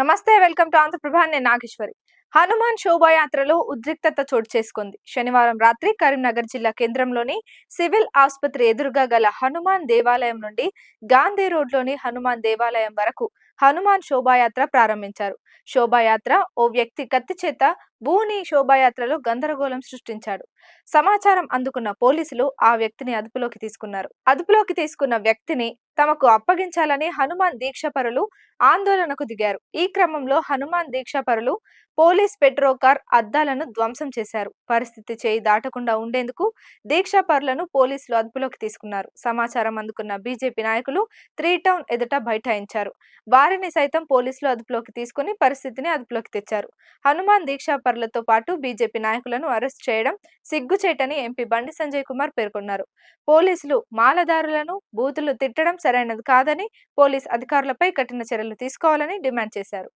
నమస్తే, welcome to Andhraprabha. నేను నాగేశ్వరి. హనుమాన్ శోభాయాత్రలో ఉద్రిక్తత చోటు చేసుకుంది. శనివారం రాత్రి కరీంనగర్ జిల్లా కేంద్రంలోని సివిల్ ఆసుపత్రి ఎదురుగా గల హనుమాన్ దేవాలయం నుండి గాంధీ రోడ్లోని హనుమాన్ దేవాలయం వరకు హనుమాన్ శోభాయాత్ర ప్రారంభించారు. శోభాయాత్ర ఓ వ్యక్తి కత్తి చేత భూని శోభాయాత్రలో గందరగోళం సృష్టించాడు. సమాచారం అందుకున్న పోలీసులు ఆ వ్యక్తిని అదుపులోకి తీసుకున్న వ్యక్తిని తమకు అప్పగించాలని హనుమాన్ దీక్షపరులు ఆందోళనకు దిగారు. ఈ క్రమంలో హనుమాన్ దీక్షపరులు పోలీస్ పెట్రో కార్ అద్దాలను ధ్వంసం చేశారు. పరిస్థితి చేయి దాటకుండా ఉండేందుకు దీక్షపరులను పోలీసులు అదుపులోకి తీసుకున్నారు. సమాచారం అందుకున్న బీజేపీ నాయకులు 3 టౌన్ ఎదుట బైఠాయించారు. వారిని సైతం పోలీసులు అదుపులోకి తీసుకుని పరిస్థితిని అదుపులోకి తెచ్చారు. హనుమాన్ దీక్షాపరులతో పాటు బీజేపీ నాయకులను అరెస్ట్ చేయడం సిగ్గుచేటని ఎంపీ బండి సంజయ్ కుమార్ పేర్కొన్నారు. పోలీసులు మాలదారులను బూతులు తిట్టడం సరైనది కాదని, పోలీస్ అధికారులపై కఠిన చర్యలు తీసుకోవాలని డిమాండ్ చేశారు.